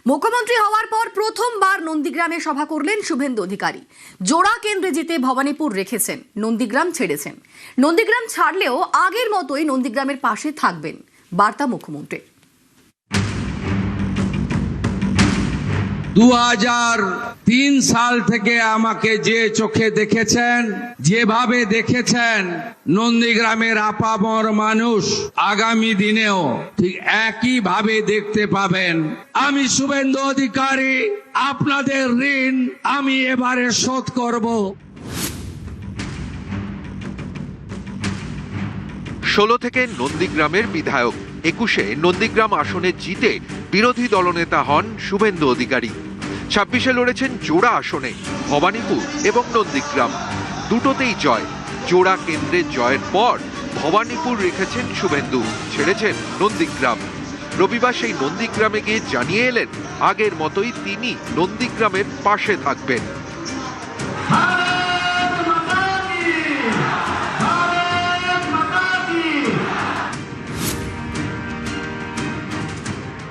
মুখ্যমন্ত্রী হওয়ার পর প্রথমবার নন্দীগ্রামে সভা করলেন শুভেন্দু অধিকারী। জোড়া কেন্দ্রে জিতে ভবানীপুর রেখেছেন, নন্দীগ্রাম ছেড়েছেন। নন্দীগ্রাম ছাড়লেও আগের মতোই নন্দীগ্রামের পাশে থাকবেন, বার্তা মুখ্যমন্ত্রী। 2003 সাল থেকে আমাকে যে চোখে দেখেছেন, যেভাবে দেখেছেন, নন্দীগ্রামের আপামর মানুষ আগামী দিনেও ঠিক একই ভাবে দেখতে পাবেন। আমি শুভেন্দু অধিকারী, আপনাদের ঋণ আমি এবারে শোধ করব। 16 থেকে নন্দীগ্রামের বিধায়ক, 21-এ নন্দীগ্রাম আসনে জিতে বিরোধী দলনেতা হন শুভেন্দু অধিকারী। 26-এ লড়েছেন জোড়া আসনে, ভবানীপুর এবং নন্দীগ্রাম, দুটোতেই জয়। জোড়া কেন্দ্রে জয়ের পর ভবানীপুর রেখেছেন শুভেন্দু, ছেড়েছেন নন্দীগ্রাম। রবিবার সেই নন্দীগ্রামে গিয়ে জানিয়ে এলেন আগের মতোই তিনি নন্দীগ্রামের পাশে থাকবেন।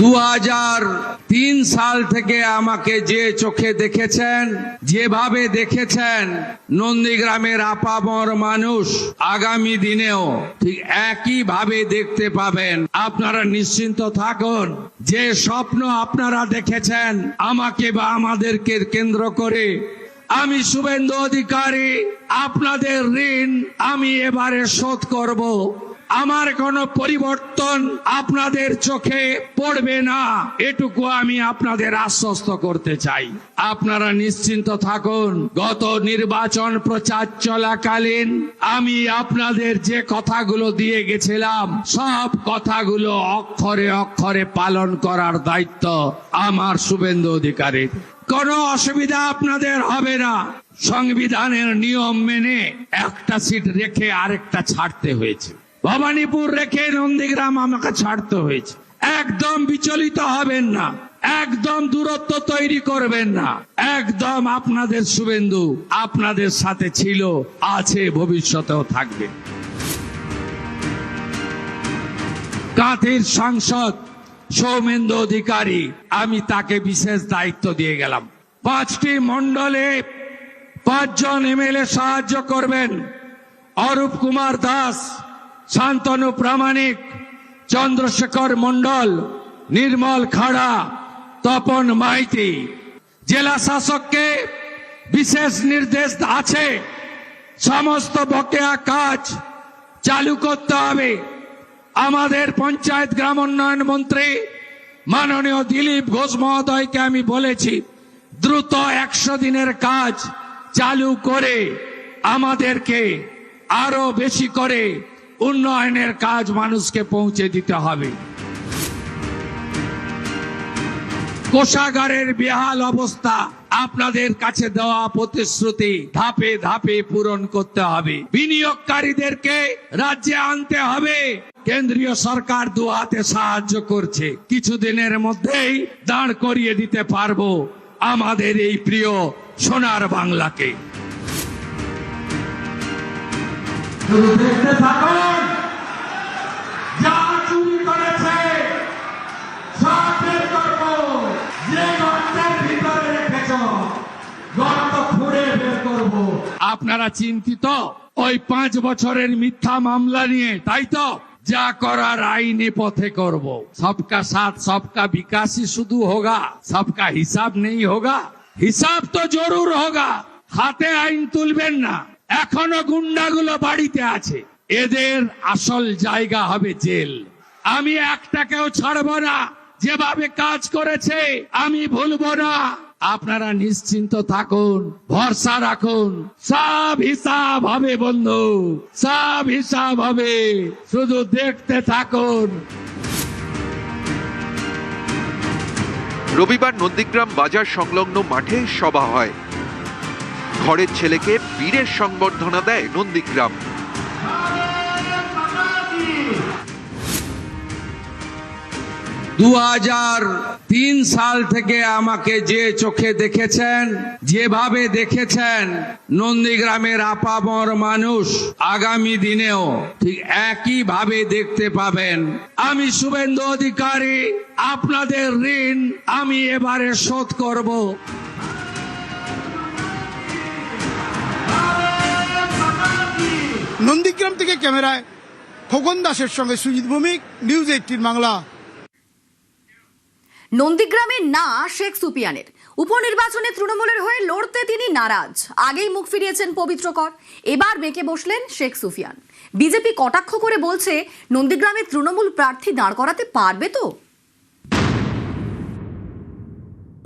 2003 সাল থেকে আমাকে যে চোখে দেখেছেন, যেভাবে দেখেছেন, নন্দীগ্রামের আপামর মানুষ আগামী দিনেও ঠিক একই ভাবে দেখতে পাবেন। আপনারা নিশ্চিন্ত থাকুন, যে স্বপ্ন আপনারা দেখেছেন আমাকে বা আমাদেরকে কেন্দ্র করে, আমি শুভেন্দু অধিকারী আপনাদের ঋণ আমি এবারে শোধ করব। আমার কোনো পরিবর্তন আপনাদের চোখে পড়বে না, এটুকু আমি আপনাদের আশ্বস্ত করতে চাই। আপনারা নিশ্চিন্ত থাকুন, গত নির্বাচন প্রচার চলাকালীন আমি আপনাদের যে কথাগুলো দিয়ে গেছিলাম, সব কথাগুলো অক্ষরে অক্ষরে পালন করার দায়িত্ব আমার শুভেন্দু অধিকারীর। কোনো অসুবিধা আপনাদের হবে না। সংবিধানের নিয়ম মেনে একটা সিট রেখে আরেকটা ছাড়তে হয়েছে, ভবানীপুর রেখে নন্দীগ্রাম আমাকে ছাড়তে হয়েছে। একদম বিচলিত হবেন না, একদম দূরত্ব তৈরি করবেন না। একদম আপনাদের শুভেন্দু আপনাদের সাথে ছিল, আছে, ভবিষ্যতেও থাকবে। কাঁথির সাংসদ সৌমেন্দু অধিকারী, আমি তাকে বিশেষ দায়িত্ব দিয়ে গেলাম। 5টি মণ্ডলে 5 জন এমএলএ সাহায্য করবেন। অরূপ কুমার দাস, শান্তনু প্রামাণিক, চন্দ্রশেখর মণ্ডল, নির্মল খাড়া, তপন মাইতি। জেলা শাসককে বিশেষ নির্দেশ আছে, সমস্ত বকেয়া কাজ চালু করতে হবে। আমাদের পঞ্চায়েত গ্রাম উন্নয়ন মন্ত্রী মাননীয় দিলীপ ঘোষ মহোদয়কে আমি বলেছি, দ্রুত 100 দিনের কাজ চালু করে আমাদেরকে আরো বেশি করে উন্নয়নের কাজ মানুষকে পৌঁছে দিতে হবে। কোষাগারের বেহাল অবস্থা, আপনাদের কাছে দেওয়া প্রতিশ্রুতি ধাপে ধাপে পূরণ করতে হবে। বিনিয়োগকারীদেরকে রাজ্যে আনতে হবে। কেন্দ্রীয় সরকার 2 হাতে সাহায্য করছে, কিছুদিনের মধ্যেই দাঁড় করিয়ে দিতে পারবো আমাদের এই প্রিয় সোনার বাংলাকে। দেখতে থাকুন, যা চুরি করেছে সব বের করবো। যে গর্তের ভিতরে রেখেছ, গর্ত খুঁড়ে বের করবো। আপনারা চিন্তিত ওই 5 বছরের মিথ্যা মামলা নিয়ে, তাই তো? যা করার আইনি পথে করব। সবকা সাথ সবকা বিকাশই শুধু হোগা, সবকা হিসাব নেই হোগা। হিসাব তো জরুর হোগা। হাতে আইন তুলবেন না। এখনো গুন্ডাগুলো বাড়িতে আছে, এদের আসল জায়গা হবে জেল। আমি একটাকেও ছাড়বো না, যেভাবে কাজ করেছে আমি ভুলবো না। আপনারা নিশ্চিন্ত থাকুন, ভরসা রাখুন, সব হিসাব হবে বন্ধু, সব হিসাব হবে, শুধু দেখতে থাকুন। রবিবার নন্দীগ্রাম বাজার সংলগ্ন মাঠে সভা হয়। ঘরের ছেলেকে বীরের সংবর্ধনা দেয় নন্দীগ্রাম। 2003 সাল থেকে আমাকে যে চোখে দেখেছেন, যেভাবে দেখেছেন নন্দীগ্রামের আপামর মানুষ আগামী দিনেও ঠিক একই ভাবে দেখতে পাবেন। আমি শুভেন্দু অধিকারী, আপনাদের ঋণ আমি এবারে শোধ করব। নন্দীগ্রাম থেকে ক্যামেরায় খোকন দাসের সঙ্গে সুজিত ভৌমিক, নিউজ 18 বাংলা। নন্দীগ্রামে না শেখ সুফিয়ানের, উপনির্বাচনে তৃণমূলের হয়ে লড়তে তিনি নারাজ। আগেই মুখ ফিরিয়েছেন পবিত্র কর, এবার বেঁকে বসলেন শেখ সুফিয়ান। বিজেপি কটাক্ষ করে বলছে নন্দীগ্রামে তৃণমূল প্রার্থী দাঁড় করাতে পারবে তো?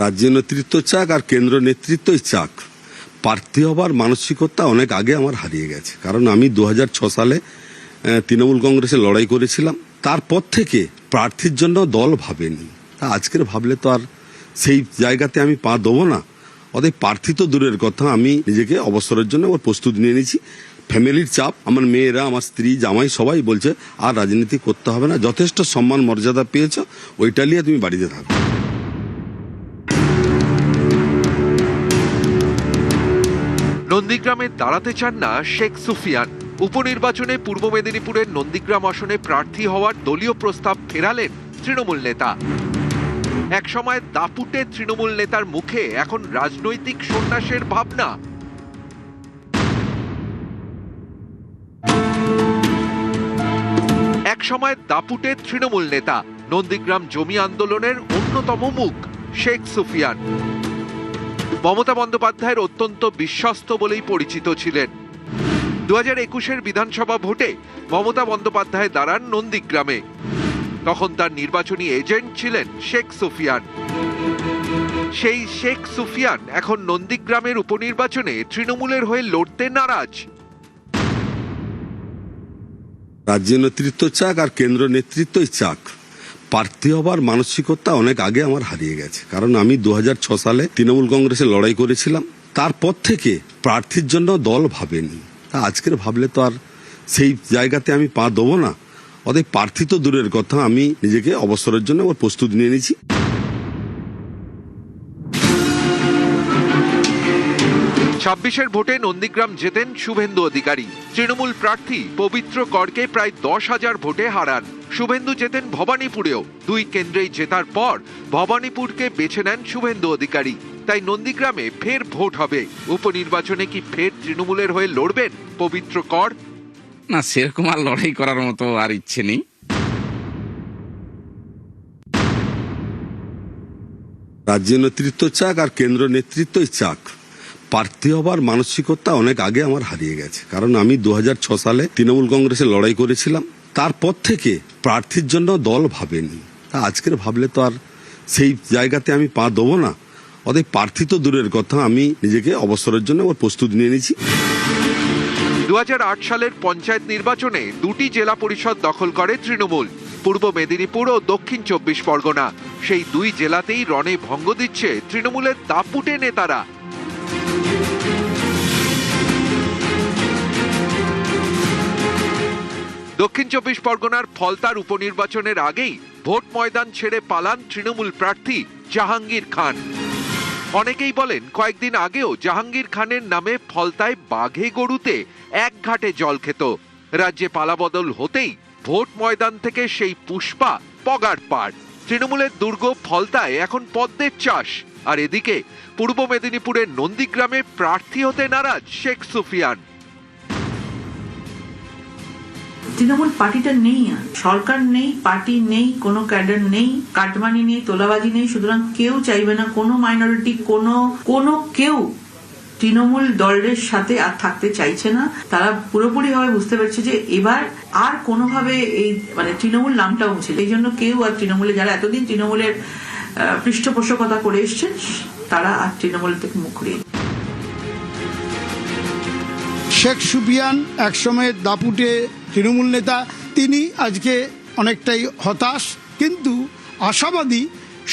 রাজ্য নেতৃত্ব চাক আর কেন্দ্র নেতৃত্বই চাক, প্রার্থী হবার মানসিকতা অনেক আগে আমার হারিয়ে গেছে। কারণ আমি 2006 সালে তৃণমূল কংগ্রেসে লড়াই করেছিলাম, তারপর থেকে প্রার্থীর জন্য দল ভাবেনি। তা আজকের ভাবলে তো আর সেই জায়গাতে আমি পা দেবো না। অতএব প্রার্থী তো দূরের কথা, আমি নিজেকে অবসরের জন্য ওর প্রস্তুতি নিয়ে নিয়েছি। ফ্যামিলির চাপ, আমার মেয়েরা, আমার স্ত্রী, জামাই সবাই বলছে আর রাজনীতি করতে হবে না, যথেষ্ট সম্মান মর্যাদা পেয়েছ, ওইটা নিয়ে তুমি বাড়িতে থাকো। নন্দীগ্রামে দাঁড়াতে চান না শেখ সুফিয়ান। উপনির্বাচনে পূর্ব মেদিনীপুরের নন্দীগ্রাম আসনে প্রার্থী হওয়ার দলীয় প্রস্তাব ফেরালেন তৃণমূল নেতা। একসময় দাপুটে তৃণমূল নেতার মুখে এখন রাজনৈতিক সন্ন্যাসের ভাবনা। একসময় দাপুটে তৃণমূল নেতা, নন্দীগ্রাম জমি আন্দোলনের অন্যতম মুখ শেখ সুফিয়ান। মমতা বন্দ্যোপাধ্যায়ের অত্যন্ত বিশ্বস্ত বলেই পরিচিত ছিলেন। 2021 বিধানসভা ভোটে মমতা বন্দ্যোপাধ্যায় দাঁড়ান নন্দীগ্রামে। তখন তার নির্বাচনী এজেন্ট ছিলেন শেখ সুফিয়ান। সেই শেখ সুফিয়ান এখন নন্দীগ্রামের উপনির্বাচনে তৃণমূলের হয়ে লড়তে নারাজ। রাজ্য নেতৃত্ব চাক আর কেন্দ্র নেতৃত্বই চাক, প্রার্থী হবার মানসিকতা অনেক আগে আমার হারিয়ে গেছে। কারণ আমি 2006 সালে তৃণমূল কংগ্রেসে লড়াই করেছিলাম, তারপর থেকে প্রার্থীর জন্য দল ভাবেনি। তা আজকের ভাবলে তো আর সেই জায়গাতে আমি পা দেবো না। অতএব প্রার্থী তো দূরের কথা, আমি নিজেকে অবসরের জন্য ওর প্রস্তুতি নিয়ে নিয়েছি। 26 ভোটে নন্দীগ্রাম জেতেন শুভেন্দু অধিকারী। তৃণমূল প্রার্থী পবিত্র করকে প্রায় 10,000 ভোটে হারান। শুভেন্দু জেতেন ভবানীপুরেও। দুই কেন্দ্রেই জেতার পর ভবানীপুরকে বেছে নেন শুভেন্দু অধিকারী। তাই নন্দীগ্রামে ফের ভোট হবে। উপনির্বাচনে কি ফের তৃণমূলের হয়ে লড়বেন পবিত্র কর? না, সেরকম আর লড়াই করার মতো আর ইচ্ছে নেই। রাজ্য নেতৃত্ব চাক আর কেন্দ্র নেতৃত্বই চাক, প্রার্থী হবার মানসিকতা অনেক আগে আমার হারিয়ে গেছে। কারণ আমি 2006 সালে তৃণমূল কংগ্রেসে লড়াই করেছিলাম, তারপর থেকে প্রার্থীর জন্য দল ভাবেনি। তা আজকের ভাবলে তো আর সেই জায়গাতে আমি পা দেবো না। অতএব প্রার্থী তো দূরের কথা, আমি নিজেকে অবসরের জন্য ওর প্রস্তুতি নিয়ে নিয়েছি। 2008 সালের পঞ্চায়েত নির্বাচনে 2টি জেলা পরিষদ দখল করে তৃণমূল, পূর্ব মেদিনীপুর ও দক্ষিণ 24 পরগনা। সেই দুই জেলাতেই রণে ভঙ্গ দিচ্ছে তৃণমূলের দাপুটে নেতারা। দক্ষিণ 24 পরগনার ফলতার উপনির্বাচনের আগেই ভোট ময়দান ছেড়ে পালান তৃণমূল প্রার্থী জাহাঙ্গীর খান। অনেকেই বলেন কয়েকদিন আগেও জাহাঙ্গীর খানের নামে ফলতায় বাঘে গরুতে এক ঘাটে জল খেত। রাজ্যে পালাবদল হতেই ভোট ময়দান থেকে সেই পুষ্পা পগার পাড়। তৃণমূলের দুর্গ ফলতায় এখন পদ্মের চাষ। আর এদিকে পূর্ব মেদিনীপুরের নন্দীগ্রামে প্রার্থী হতে নারাজ শেখ সুফিয়ান। তৃণমূল পার্টিটা নেই, আর সরকার নেই, পার্টি নেই, কোনো ক্যাডার নেই, কাটমানি নেই, তোলাবাজি নেই। সুতরাং কেউ চাইবে না, কোনো মাইনরিটি, কোনো কেউ তৃণমূল দলের সাথে আর থাকতে চাইছে না। তারা পুরোপুরি ভাবে বুঝতে পারছে যে এবার আর কোনোভাবে এই তৃণমূল নামটা মুছে, এই জন্য কেউ আর তৃণমূলে, যারা এতদিন তৃণমূলের পৃষ্ঠপোষকতা করে এসছেন, তারা আর তৃণমূল থেকে মুখ ঘুরিয়ে। শেখ সুফিয়ান একসময় দাপুটে তৃণমূল নেতা, তিনি আজকে অনেকটাই হতাশ, কিন্তু আশাবাদী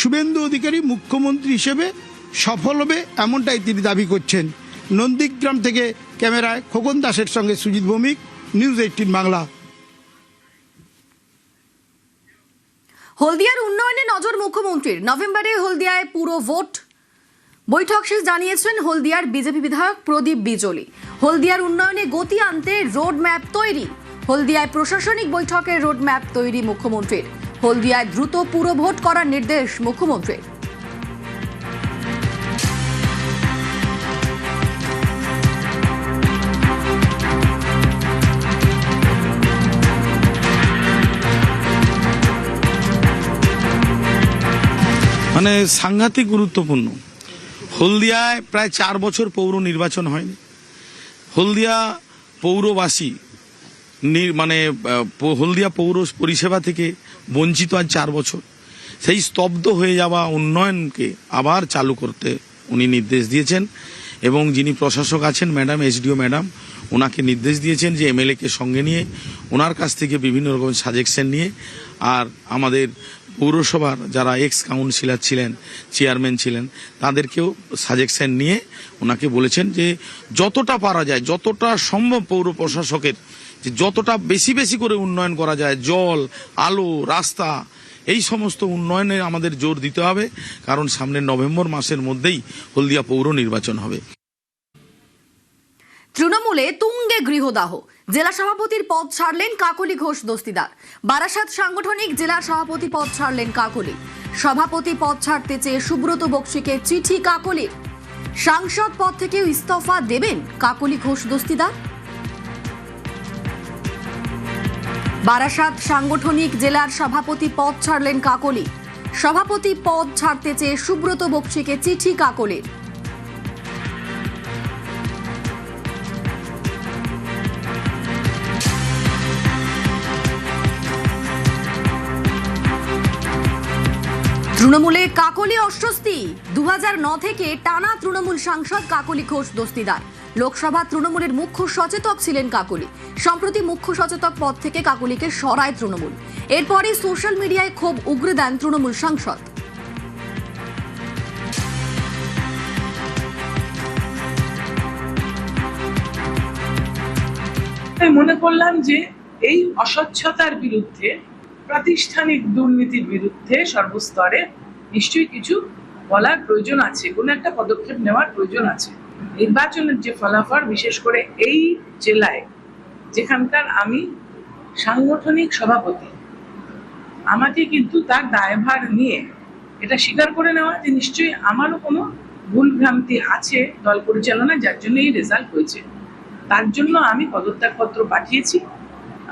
শুভেন্দু অধিকারী মুখ্যমন্ত্রী হিসেবে সফল হবে, এমনটাই তিনি দাবি করছেন। নন্দীগ্রাম থেকে ক্যামেরায় খোকন দাসের সঙ্গে সুজিত ভৌমিক, নিউজ 18 বাংলা। হলদিয়ার উন্নয়নে নজর মুখ্যমন্ত্রীর। নভেম্বরে হলদিয়ায় পুরো ভোট বৈঠক শেষ জানিয়েছেন হলদিয়ার বিজেপি বিধায়ক প্রদীপ বিজলি। হলদিয়ার উন্নয়নে গতি আনতে রোড ম্যাপ তৈরি। হলদিয়ায় প্রশাসনিক বৈঠকের রোড ম্যাপ তৈরি মুখ্যমন্ত্রীর। হলদিয়ায় দ্রুত পুরো ভোট করার নির্দেশ মুখ্যমন্ত্রীর। মানে সাংঘাতিক গুরুত্বপূর্ণ। হলদিয়ায় প্রায় 4 বছর পৌর নির্বাচন হয়নি। হলদিয়া পৌরবাসী হলদিয়া পৌর পরিষেবা থেকে বঞ্চিত আজ 4 বছর। সেই স্তব্ধ হয়ে যাওয়া উন্নয়নকে আবার চালু করতে উনি নির্দেশ দিয়েছেন এবং যিনি প্রশাসক আছেন ম্যাডাম এসডিও ম্যাডাম ওনাকে নির্দেশ দিয়েছেন যে এমএলএকে সঙ্গে নিয়ে ওনার কাছ থেকে বিভিন্ন রকম সাজেশন নিয়ে আর আমাদের পৌরসভার যারা এক্স কাউন্সিলর ছিলেন চেয়ারম্যান ছিলেন তাদেরকেও সাজেশন নিয়ে ওনাকে বলেছেন যে যতটা পারা যায় যতটা সম্ভব পৌর প্রশাসকের যে যতটা বেশি বেশি করে উন্নয়ন করা যায় জল আলো রাস্তা এই সমস্ত উন্নয়নে আমাদের জোর দিতে হবে কারণ সামনের নভেম্বর মাসের মধ্যেই হলদিয়া পৌর নির্বাচন হবে। তৃণমূলে তুঙ্গে গৃহদাহ। জেলা সভাপতির পদ ছাড়লেন কাকলি ঘোষ দস্তিদার। বারাসাত সাংগঠনিক জেলা সভাপতি পদ ছাড়লেন কাকলি। সভাপতি পদ ছাড়তে চেয়ে সুব্রত বক্সিকে চিঠি কাকলির। সাংসদ পদ থেকেও ইস্তফা দেবেন কাকলি ঘোষ দস্তিদার। বারাসাত সাংগঠনিক জেলার সভাপতি পদ ছাড়লেন কাকলি। সভাপতি পদ ছাড়তে চেয়ে সুব্রত বক্সিকে চিঠি কাকলির। তৃণমূলে কাকলি অস্বস্তি। 2009 থেকে টানা তৃণমূল সাংসদ কাকলি ঘোষ দস্তিদার। লোকসভা তৃণমূলের মুখ্য সচেতক ছিলেন কাকলি। সম্প্রতি মুখ্য সচেতক পদ থেকে কাকলিকে সরায় তৃণমূল। এরপরই সোশ্যাল মিডিয়ায় ক্ষোভ উগরে দেন তৃণমূল সাংসদ। মনে করলাম যে এই অস্বচ্ছতার বিরুদ্ধে প্রাতিষ্ঠানিক দুর্নীতির বিরুদ্ধে সর্বস্তরে নিশ্চয়ই কিছু বলার প্রয়োজন আছে, কোনো একটা পদক্ষেপ নেওয়ার প্রয়োজন আছে। নির্বাচনের যে ফলাফল বিশেষ করে এই জেলায় যেখানকার আমি সাংগঠনিক সভাপতি আমাকে কিন্তু তার দায়ভার নিয়ে এটা স্বীকার করে নেওয়া যে নিশ্চয়ই আমারও কোনো ভুল ভ্রান্তি আছে দল পরিচালনা যার জন্য এই রেজাল্ট হয়েছে। তার জন্য আমি পদত্যাগপত্র পাঠিয়েছি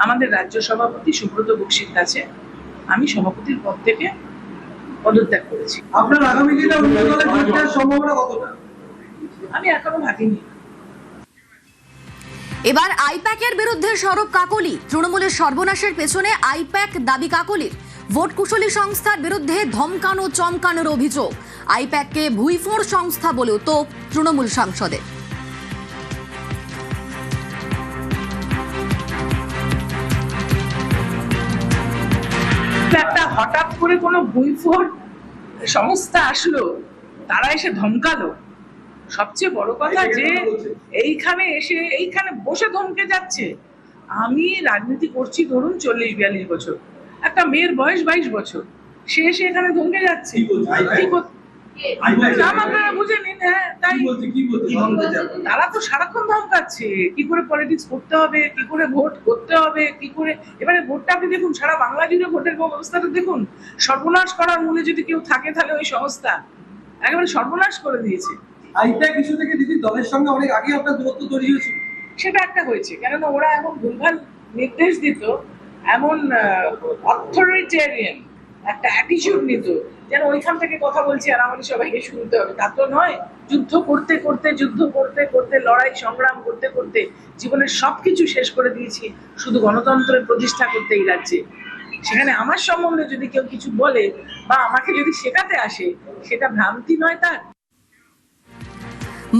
আমাদের রাজ্য সভাপতি সুব্রত বক্সির কাছে। আমি সভাপতির পদ থেকে পদত্যাগ করেছি। আপনার আগামী দিনে অন্য দলে যোগ দেওয়ার সম্ভাবনা কতটা? আমি এখনো ভাবিনি। এবার আইপ্যাকের বিরুদ্ধে সরব কাকলি। তৃণমূলের সর্বনাশের পেছনে আইপ্যাক দাবি কাকলির। ভোট কুশলী সংস্থার বিরুদ্ধে ধমকানো চমকানোর অভিযোগ। আইপ্যাককে ভুইফোঁড় সংস্থা বলেও তো তৃণমূল সাংসদের। একটা হঠাৎ করে কোনো ভুইফোঁড় সংস্থা আসলো, তারা এসে ধমকালো। সবচেয়ে বড় কথা যে এইখানে বসে ধমকে যাচ্ছে। আমি রাজনীতি করছি ধরুন 40-42 বছর, একটা মেয়ের বয়স 22 বছর, সে এসে এখানে ধমকে যাচ্ছে। আপনারা বুঝে নিন। হ্যাঁ, তাই তারা তো সারাক্ষণ ধমকাচ্ছে কি করে পলিটিক্স করতে হবে, কি করে ভোট করতে হবে, কি করে। এবারে ভোটটা আপনি দেখুন, সারা বাংলা জুড়ে ভোটের ব্যবস্থাটা দেখুন। সর্বনাশ করার মূলে যদি কেউ থাকে তাহলে ওই সংস্থা একেবারে সর্বনাশ করে দিয়েছে। আইপ্যাক ইস্যু থেকে দিদি দলের সঙ্গে অনেক আগে আপনার দূরত্ব তৈরি হয়েছিল। সেটা একটা হয়েছে, কেননা ওরা এমন ভুলভাল নির্দেশ দিত, এমন অথরিটেরিয়ান একটা অ্যাটিটিউড নিত যেন ওইখান থেকে কথা বলছি আর আমাদের সবাইকে শুনতে হবে। তা তো নয়। যুদ্ধ করতে করতে লড়াই সংগ্রাম করতে করতে জীবনের সবকিছু শেষ করে দিয়েছি শুধু গণতন্ত্রের প্রতিষ্ঠা করতে এই রাজ্যে। সেখানে আমার সম্বন্ধে যদি কেউ কিছু বলে বা আমাকে যদি শেখাতে আসে, সেটা ভ্রান্তি নয় তার।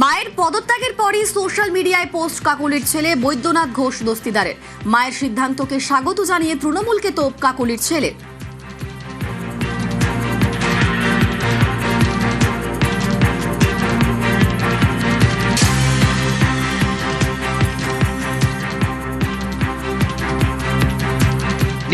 মায়ের পদত্যাগের পরই সোশ্যাল মিডিয়ায় পোস্ট কাকলির ছেলে বৈদ্যনাথ ঘোষ দস্তিদারের। মায়ের সিদ্ধান্তকে স্বাগত জানিয়ে তৃণমূলকে তোপ কাকলির ছেলে।